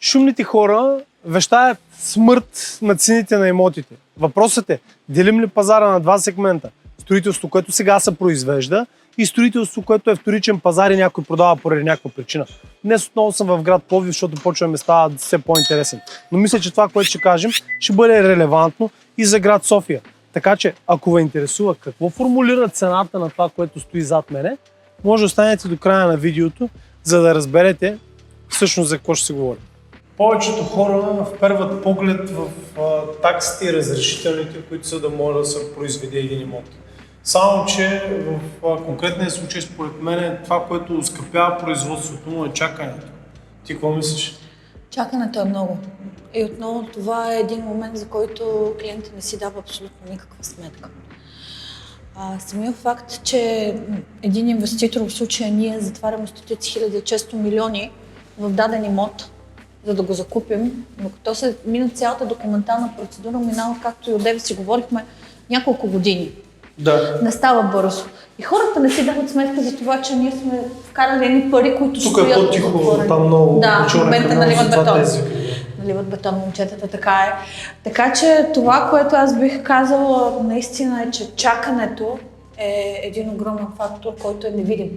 Шумните хора вещаят смърт на цените на имотите. Въпросът е, делим ли пазара на два сегмента? Строителство, което сега се произвежда, и строителство, което е вторичен пазар и някой продава поради някаква причина. Днес отново съм в град Пловдив, защото почваме да става все по-интересен. Но мисля, че това, което ще кажем, ще бъде релевантно и за град София. Така че, ако ви интересува какво формулира цената на това, което стои зад мене, може да останете до края на видеото, за да разберете всъщност за какво ще се говори. Повечето хора вперват поглед в таксите и разрешителните, които са да може да се произведе един имот. Само, че в конкретния случай, според мен, това, което оскъпява производството му е чакането. Ти какво мислиш? Чакането е много. И отново това е един момент, за който клиентът не си дава абсолютно никаква сметка. Самият факт, че един инвеститор, в случая ние затваряме стотици хиляди, често милиони в даден имот, за да го закупим, но като се мина цялата документална процедура, минава, както и отдеве си говорихме, няколко години. Да. Не става бързо. И хората не си дават сметка за това, че ние сме вкарали едни пари, които тук стоят. Тук е по-тихо, там много. Да, в момента наливат бетон. Наливат бетон момчетата, така е. Така че това, което аз бих казала наистина е, че чакането е един огромен фактор, който е невидим.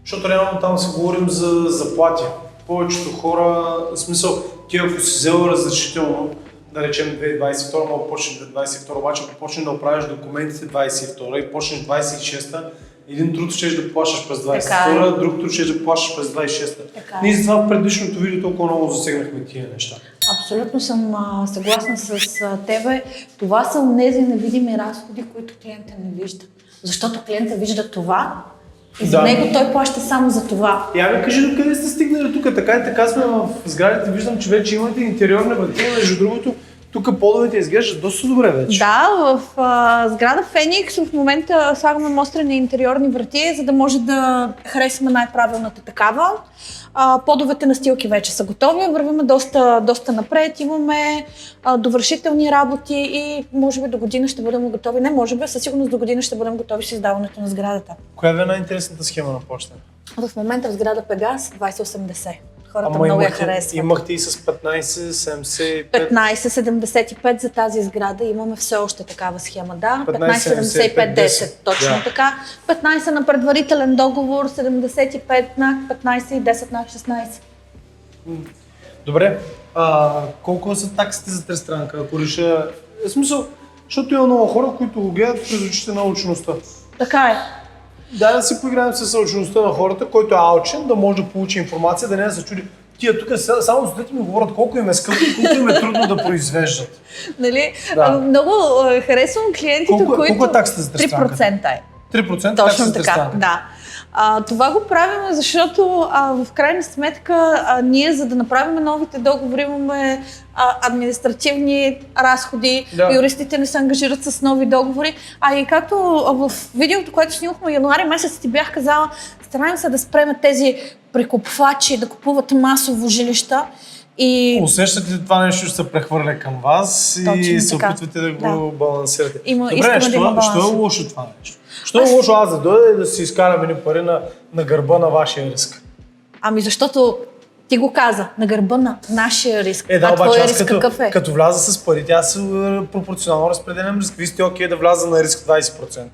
Защото реално там се говорим за заплати. Повечето хора, в смисъл, ти ако си взел разрешително, да речем 2022, мога да почнеш 2022, обаче ако почнеш да оправиш документите 2022 и почнеш 26-та, един труд ще да плащаш през 22-та, друг труд ще да плащаш през 26-та. Ние затова в предишното видео толкова много засегнахме тия неща. Абсолютно съм съгласна с тебе. Това са онези невидими разходи, които клиентът не вижда. Защото клиентът вижда това и за него той плаща само за това. Я ми кажи докъде сте стигнали тук, така и така сме в сградите, виждам, че вече имате интериорна вратина, между другото, тук подовете изглеждат доста добре вече. Да, в сграда Феникс в момента слагаме мострени интериорни врати, за да може да харесаме най-правилната такава. Подовете на стилки вече са готови, вървим доста напред, имаме довършителни работи и може би до година ще бъдем готови. Не, може би, със сигурност до година ще бъдем готови с издаването на сградата. Коя е най-интересната схема на почта? В момента в сграда Пегас 2080. Хората много я харесват. Имахте и с 1575? 1575 за тази сграда имаме все още такава схема, да. 1575-10, точно така. 15 на предварителен договор, 75 на 15 и 10 на 16. Добре, колко са таксите за тристранка, ако реша... В смисъл, защото има много хора, които го гледат през очите на научността. Така е. Да си поиграем с научността на хората, който е алчен, да може да получи информация, да не се чуди. Тия тук само студентите ми говорят колко им е скъпо и колко им е трудно да произвеждат. Нали? Да. Много харесвам клиентите, които... Колко е таксата за тристранка? 3% е. 3% точно така, да. Това го правим, защото в крайна сметка ние, за да направим новите договори, имаме административни разходи, юристите не се ангажират с нови договори. И както в видеото, което снимахме януари месец, ти бях казала, стараем се да спреме тези прекупвачи да купуват масово жилища. И... Усещате ли това нещо ще се прехвърля към вас и се опитвате да го балансирате? Добре, що е лошо това нещо? Що е лошо аз да дойда и да си изкарам едни пари на гърба на вашия риск? Защото ти го каза, на гърба на нашия риск. Да, обаче аз какъв е? като вляза с парите, аз пропорционално разпределям риск. Вие сте окей да вляза на риск 20%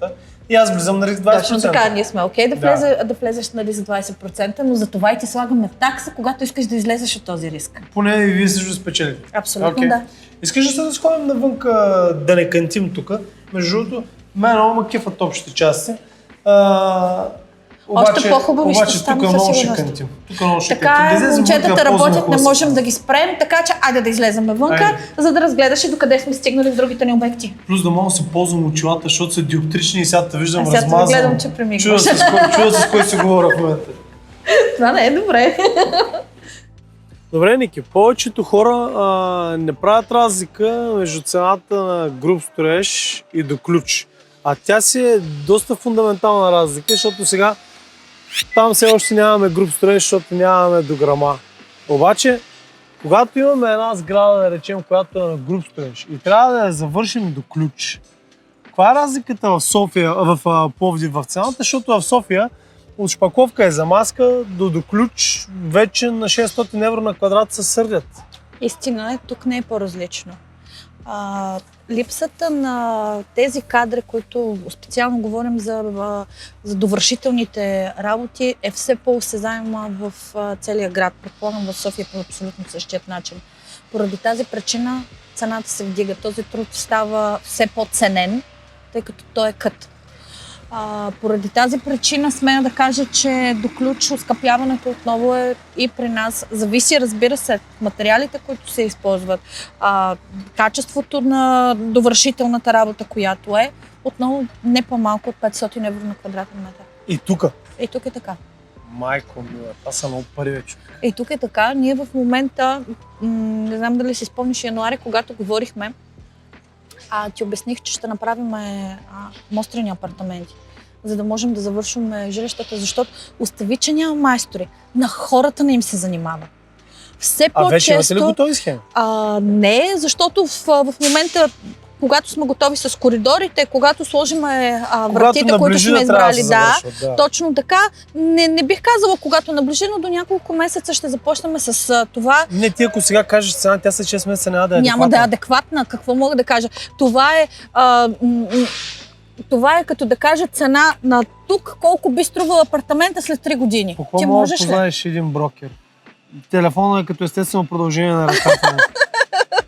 и аз влизам на риск 20%. Точно така, ние сме окей да влезеш на риск 20%, но за това и ти слагаме такса, когато искаш да излезеш от този риск. Поне и вие също спечелите. Абсолютно да. Искаш да се да сходим навънка, да не кантим тук. Между другото, мен много ме кефат общите части. Още по-хубави ще стане със сигурност. Така е, момчетата работят, не можем да ги спрем, така че айде да излезем вънка, за да разгледаш и докъде сме стигнали в другите ни обекти. Плюс да мога да се ползвам очилата, защото са диоптрични и сега те виждам размазан. Сега те гледам, че премигваш. Чуда с кой си говоря в момента. Това не е добре. Добре, Ники, повечето хора не правят разлика между цената на груб строеж и до ключ. А тя си е доста фундаментална разлика, защото сега там все още нямаме груб строеж, защото нямаме до грама. Обаче, когато имаме една сграда, да речем, която е на груб строеж и трябва да я завършим до ключ, каква е разликата в София, в Пловдив в цената? Защото в София от шпакловка е за маска до ключ, вече на 600 евро на квадрат се сърдят. Истина е, тук не е по-различно. Липсата на тези кадри, които специално говорим за довършителните работи, е все по-осезаема в целия град. Предполагам в София по абсолютно същият начин. Поради тази причина цената се вдига. Този труд става все по-ценен, тъй като той е кът. Поради тази причина смея да кажа, че до ключ оскъпяването отново е и при нас. Зависи, разбира се, от материалите, които се използват, качеството на довършителната работа, която е, отново не по-малко от 500 евро на квадратен метър. И тука. И тук е така. Майко мила, това са много пари вече. И тук е така. Ние в момента, не знам дали си спомниш януари, когато говорихме, ти обясних, че ще направим мострени апартаменти, за да можем да завършим жилищата, защото остави, че няма майстори. На хората не им се занимава. Все по-често... вече имате ли готови схеми? Не, защото в момента, когато сме готови с коридорите, когато сложим вратите, които сме избрали, да, точно така. Не бих казала когато наближи, но до няколко месеца ще започнем с това. Не, ти ако сега кажеш цена, тя след 6 месеца няма да е адекватна. Няма да е адекватна. Какво мога да кажа? Това е като да кажа цена на тук, колко би струвал апартамента след 3 години. По какво мога да познаеш един брокер? Телефонът е като естествено продължение на ръката му.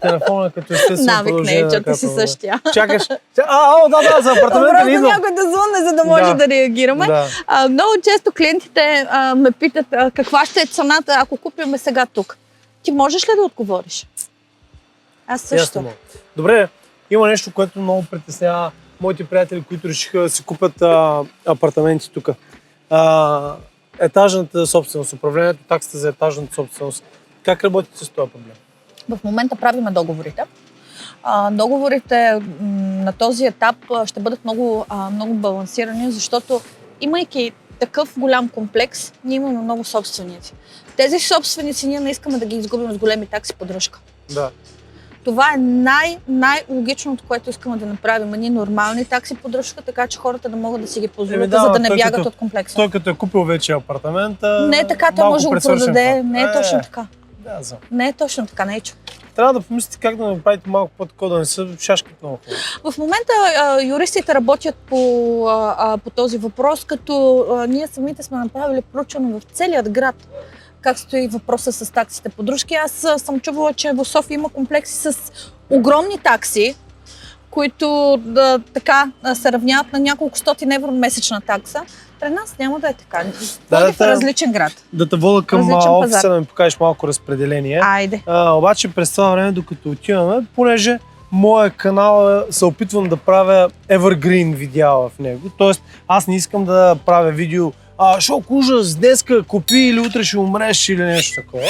Телефона като естествено продължение на ръката. Навик не е, че ти си същия. Чакаш. Да, за апартамента не идвам. Просто някой да звънне, за да може да реагираме. Да. Много често клиентите ме питат каква ще е цената, ако купим сега тук. Ти можеш ли да отговориш? Аз също. Добре, има нещо, което много притеснява моите приятели, които решиха да си купят апартаменти тук. Етажната собственост, управлението, таксата за етажната собственост. Как работите с този проблем? В момента правиме договорите. Договорите на този етап ще бъдат много балансирани, защото имайки такъв голям комплекс, ние имаме много собственици. Тези собственици ние не искаме да ги изгубим с големи такси поддръжка. Да. Това е най-логичното, което искаме да направим. Ние нормални такси поддръжка, така че хората да могат да си ги позволят, за да не бягат от комплекса. Той като е купил вече апартамента, не е така, той може да го продаде. Не е точно така. Да, не е точно така, не е чу. Трябва да помислите как да направите малко по-такова, да не са шашките много хора. В момента юристите работят по този въпрос, като ние самите сме направили проучване в целият град. Как стои въпроса с таксите поддръжки. Аз съм чувала, че в София има комплекси с огромни такси, които така се равняват на няколко стотин евро месечна такса. При нас няма да е така. В различен град. Да те вода към офиса да ми покажеш малко разпределение. Айде. Обаче през това време, докато отиваме, понеже моя канал се опитвам да правя evergreen видеа в него. Тоест аз не искам да правя видео шок, ужас, днеска купи или утре ще умреш или нещо такова.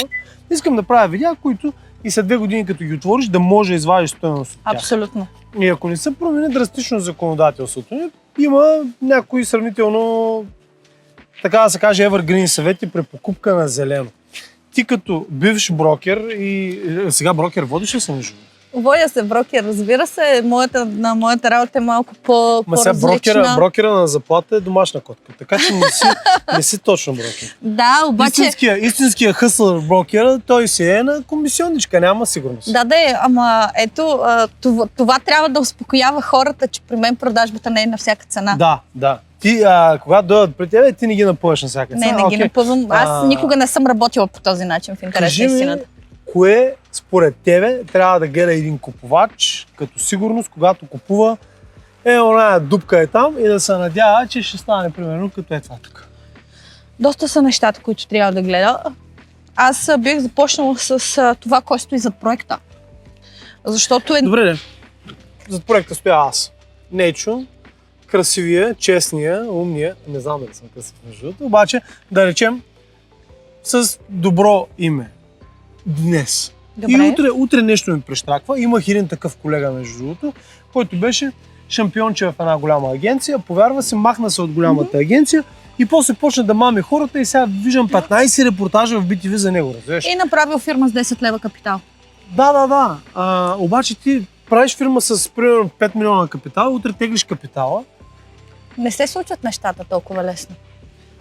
Искам да правя видеа, които и след 2 години като ги отвориш да може да извадиш стойност от тях. Абсолютно. И ако не се промени драстично законодателството, има някои сравнително, така да се каже, evergreen съвети при покупка на зелено. Ти като бивш брокер и сега брокер водиш ли се между? Водя се брокер, разбира се. Моята работа е малко по-различна. Брокера на заплата е домашна котка, така че не си точно брокер. Да, обаче... Истинския хъслър брокера, той си е на комисионничка, няма сигурност. Да, ама ето, това трябва да успокоява хората, че при мен продажбата не е на всяка цена. Да. Ти, когато дойдат при тебе, ти не ги напъваш на всяка цена. Не ги напъвам. Аз никога не съм работила по този начин в интерес на истината. Кое според тебе трябва да гледа един купувач като сигурност, когато купува оная дупка е там и да се надява, че ще стане примерно като това тук? Доста са нещата, които трябва да гледа. Аз бих започнала с това, кой стои зад проекта. Защото Добре, зад проекта стоя аз. Нечо, красивия, честния, умния, не знам дали съм красив между другото, обаче да речем с добро име. Днес. Добре. И утре нещо ми прещраква. Имах един такъв колега, между другото, който беше шампионче в една голяма агенция, повярва се, махна се от голямата агенция и после почна да мами хората и сега виждам 15 репортажа в BTV за него. Разбираш? И направил фирма с 10 лева капитал. Да. Обаче ти правиш фирма с примерно 5 милиона капитал, утре теглиш капитала. Не се случват нещата толкова лесно.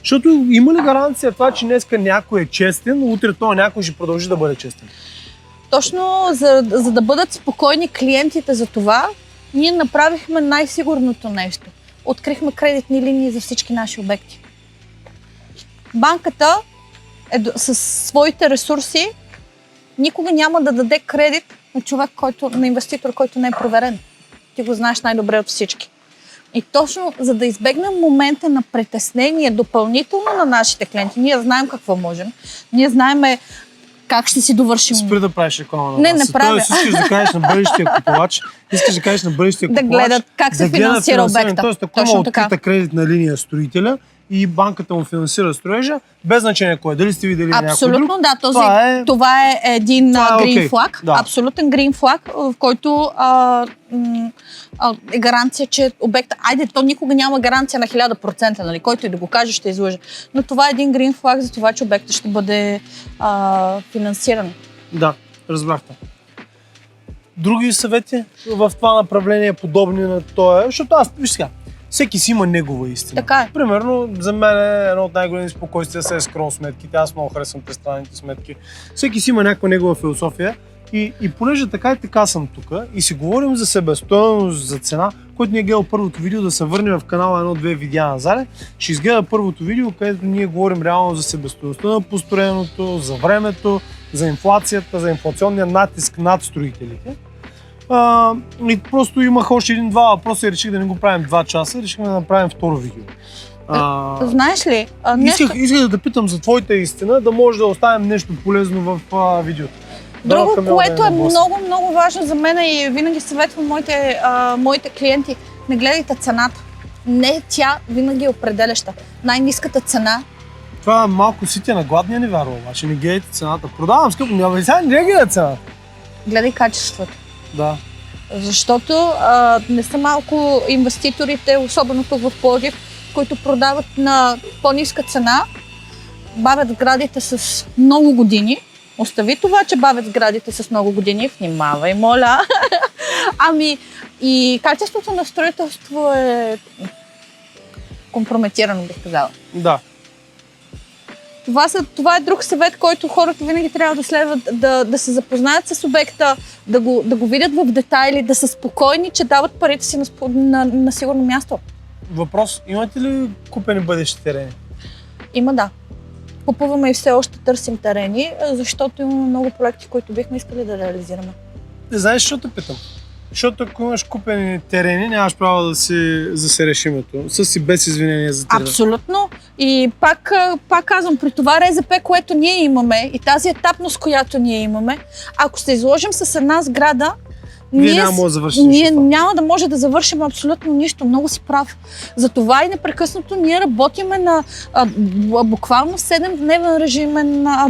Защото има ли гаранция това, че днеска някой е честен, утре това някой ще продължи да бъде честен? Точно за да бъдат спокойни клиентите за това, ние направихме най-сигурното нещо. Открихме кредитни линии за всички наши обекти. Банката със своите ресурси никога няма да даде кредит на човек, на инвеститор, който не е проверен. Ти го знаеш най-добре от всички. И точно за да избегнем момента на притеснение допълнително на нашите клиенти, ние знаем какво можем, ние знаем как ще си довършим. Спри да правиш реклама на Не, нас. не правя. Тоест, искаш да кажеш на бъдещия купувач, да гледат как се финансира обекта. Тоест, ако има открита кредитна линия строителя и банката му финансира строежа, без значение кой. Дали сте видели някой друг? Абсолютно, да. Това е един грин флаг. Да. Абсолютен грин флаг, в който е гаранция, че обекта... то никога няма гаранция на 1000%, нали? Който и да го каже, ще излъже. Но това е един грин флаг за това, че обектът ще бъде финансиран. Да, разбрахте. Други съвети в това направление, подобни на това? Защото виж сега, всеки си има негова истина. Така е. Примерно, за мен е едно от най-големи спокойствия са скрол сметките. Аз много харесвам тристранните сметки. Всеки си има някаква негова философия. И понеже така и така съм тук и си говорим за себестойност, за цена, който ни е гледал първото видео, да се върне в канала едно-две видеа назад, ще изгледа първото видео, където ние говорим реално за себестойността на построеното, за времето, за инфлацията, за инфлационния натиск над строителите. И просто имах още един-два въпроса и реших да не го правим 2 часа, решихме да направим второ видео. Знаеш ли? Исках да те питам за твоята истина, да може да оставим нещо полезно в видеото. Друго, което е много, много важно за мен и винаги съветвам моите клиенти, не гледайте цената. Не тя винаги е определяща. Най-ниската цена. Това малко сите на гладния не вярва, обаче не гледайте цената. Продавам скъпо, няма сега не гледай цената. Гледай качеството. Да. Защото не са малко инвеститорите, особено тук в Пловдив, които продават на по-ниска цена, бавят сградите с много години. Остави това, че бавят сградите с много години, внимавай, моля. И качеството на строителство е компрометирано, бих казала. Да. Това е друг съвет, който хората винаги трябва да следват, да се запознаят с обекта, да го видят в детайли, да са спокойни, че дават парите си на сигурно място. Въпрос, имате ли купени бъдещи терени? Има, да. Купуваме и все още търсим терени, защото имаме много проекти, които бихме искали да реализираме. Не знаеш, защо те питам? Защото ако имаш купени терени, нямаш право да си засереш името. С и без извинение за терена. Абсолютно. И пак казвам, при това РЗП, което ние имаме и тази етапност, която ние имаме, ако се изложим с една сграда, ние няма да може да завършим абсолютно нищо. Много си прав. Затова и непрекъснато ние работиме на буквално 7-дневен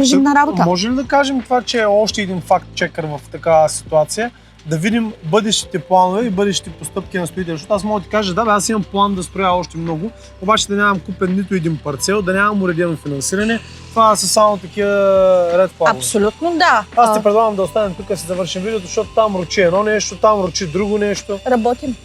режим на работа. Може ли да кажем това, че е още един факт-чекър в такава ситуация? Да видим бъдещите планове и бъдещите постъпки на строителя. Защото аз мога да ти кажа, аз имам план да строя още много, обаче да нямам купен нито един парцел, да нямам уредено финансиране. Това са само такива ред планове. Абсолютно да. Аз ти предлагам да останем тук и си завършим видеото, защото там ручи едно нещо, там ручи друго нещо. Работим.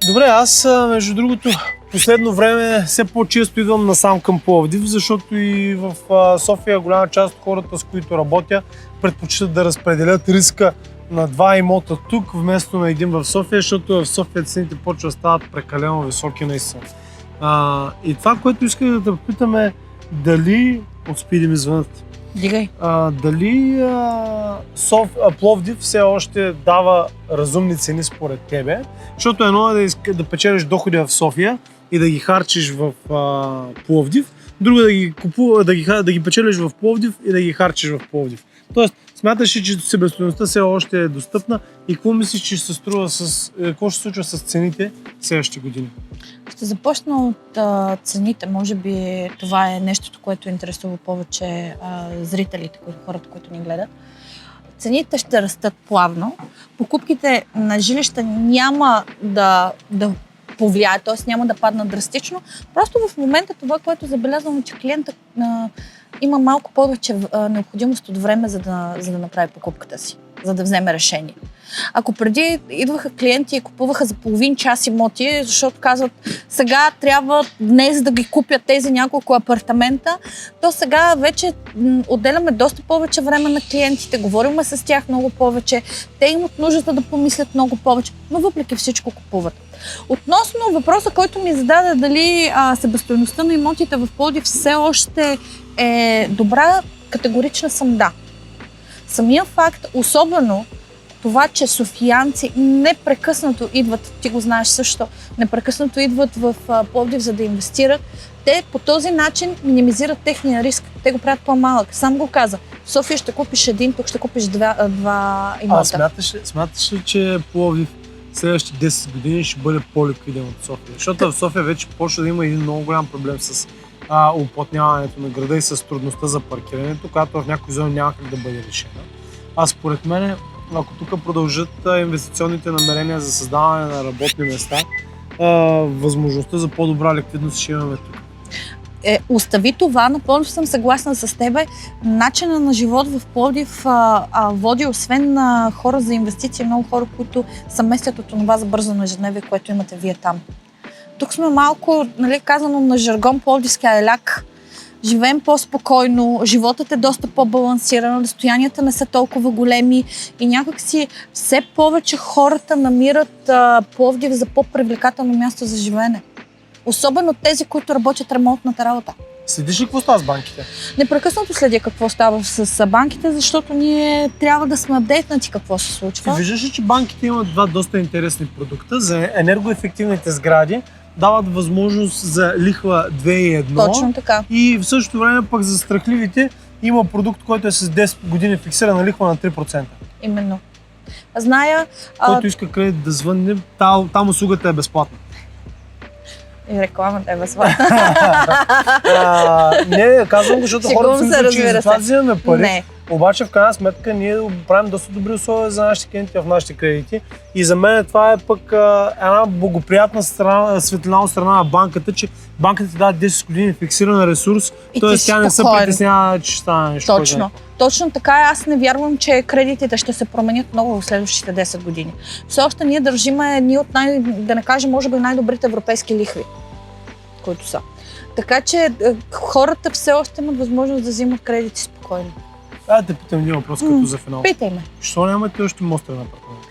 Добре, аз между другото последно време все по-често идвам насам към Пловдив, защото и в София голяма част от хората, с които работя, предпочитат да разпределят риска на 2 имота тук, вместо на един в София, защото в София цените почва да стават прекалено високи наистина. И това, което исках да те попитам е дали успи да ми звънат. Дигай. Дали Пловдив все още дава разумни цени според тебе, защото едно е да печелиш доходи в София и да ги харчиш в Пловдив, друго да ги печелиш в Пловдив и да ги харчиш в Пловдив. Тоест, смяташ ли, че себестойността все още е достъпна и какво мислиш, че ще се струва какво ще се случва с цените в следващите години? Ще започна от цените. Може би това е нещото, което интересува повече зрителите, хората, които ни гледат. Цените ще растат плавно. Покупките на жилища няма да повлияе, т.е. няма да паднат драстично. Просто в момента това, което забелязвам, е, че клиентът има малко повече необходимост от време, за да направи покупката си, за да вземе решение. Ако преди идваха клиенти и купуваха за половин час имоти, защото казват, сега трябва днес да ги купят тези няколко апартамента, то сега вече отделяме доста повече време на клиентите, говорим с тях много повече, те имат нуждата да помислят много повече, но въпреки всичко купуват. Относно въпроса, който ми зададе дали себестойността на имотите в Пловдив все още е добра, категорична съм да. Самия факт, особено това, че софиянци непрекъснато идват, ти го знаеш също, непрекъснато идват в Пловдив, за да инвестират, те по този начин минимизират техния риск. Те го правят по-малък. Сам го каза. В София ще купиш един, тук ще купиш два имота. Смяташ ли, че Пловдив следващите 10 години ще бъде по-ликвиден от София? Защото в София вече почва да има един много голям проблем с уплътняването на града и с трудността за паркирането, която в някои зони няма как да бъде решена. А според мен, ако тук продължат инвестиционните намерения за създаване на работни места, възможността за по-добра ликвидност ще имаме тук. Остави това, напълно съм съгласна с тебе. Начина на живот в Пловдив води освен на хора за инвестиции, много хора, които се местят от това забързано ежедневие, което имате вие там. Тук сме малко, казано на жаргон, пловдивски айляк. Живеем по-спокойно, животът е доста по-балансиран, разстоянията не са толкова големи и някакси все повече хората намират Пловдив за по-привлекателно място за живеене. Особено тези, които работят ремонтната работа. Следиш ли какво става с банките? Непрекъснато следя какво става с банките, защото ние трябва да сме апдейтнати какво се случва. Ти виждаш ли, че банките имат два доста интересни продукта за енергоефективните сгради, дават възможност за лихва 2,1. Точно така. И в същото време пък за страхливите има продукт, който е с 10 години фиксирана лихва на 3%. Именно. Зная... Който иска кредит да звънне, там услугата е безплатна. И рекламата е безплатна. Не, казвам го, защото хората си мислят, че за това взимаме пари. Не. Обаче в крайна сметка ние правим доста добри условия за нашите клиенти в нашите кредити. И за мен това е пък една благоприятна светлина от страна на банката, че банката ти дава 10 години фиксиран ресурс, т.е. тя не се притеснява, че ще стане нещо. Точно. Точно така. Аз не вярвам, че кредитите ще се променят много в следващите 10 години. Все още ние държиме едни от да не кажем, може би най-добрите европейски лихви, които са. Така че хората все още имат възможност да взимат кредити спокойно. Да те питам един въпрос като за финал. Питай ме. Защо нямате още мострен апартамент?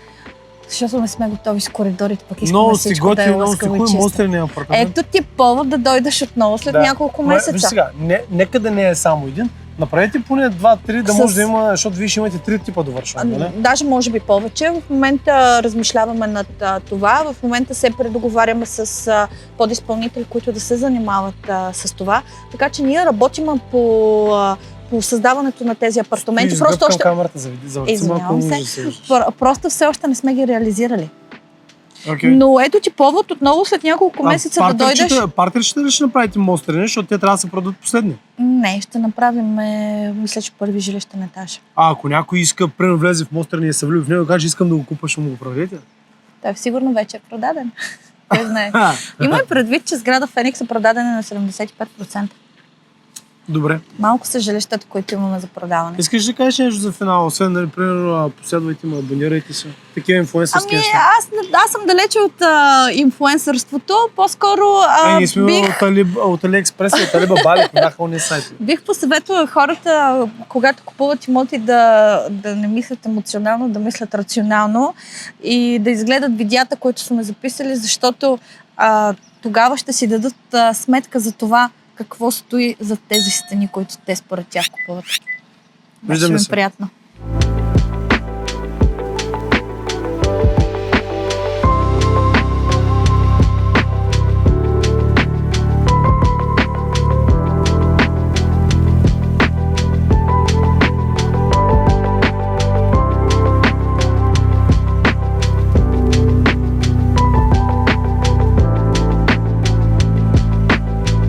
Защото не сме готови с коридорите, пък искаме всичко да е лъскаво и чисто. Мострен апартамент. Ето ти повод да дойдеш отново след няколко месеца. Виж сега, нека да не е само един. Направете поне 2-3, да може да има, защото вие ще имате 3 типа довършване, не? Даже може би повече. В момента размишляваме над това. В момента се предоговаряме с подизпълнители, които да се занимават с това. Така че ние работим по създаването на тези апартаменти. Просто още... камерата за Извинявам се. Просто все още не сме ги реализирали. Okay. Но ето ти повод отново след няколко месеца да дойдеш. Партерчета ли ще направите мострени, защото те трябва да се продадат последни? Не, ще направим, мисля, че първи жилищен етаж. Ако някой иска, примерно влезе в мострени и се влюби в него, каже, искам да го купа, ще му го продадете? Той сигурно вече е продаден. Кой знае. Има и предвид, че сграда Феникс е продадена на 75%. Добре. Малко са жилищата, които имаме за продаване. Искаш да кажеш нещо за финал? Освен, например, последвайте ме, абонирайте се. Такива инфлуенсърски неща. Аз съм далече от инфлуенсърството. По-скоро ние сме от Алиекспрес и от Алибаба, бяха уния сайти. Бих посъветвала хората, когато купуват имоти, да не мислят емоционално, да мислят рационално и да изгледат видеята, които сме записали, защото тогава ще си дадат сметка за това, какво стои за тези стени, които те според тях купуват. Виждаме се. Приятно.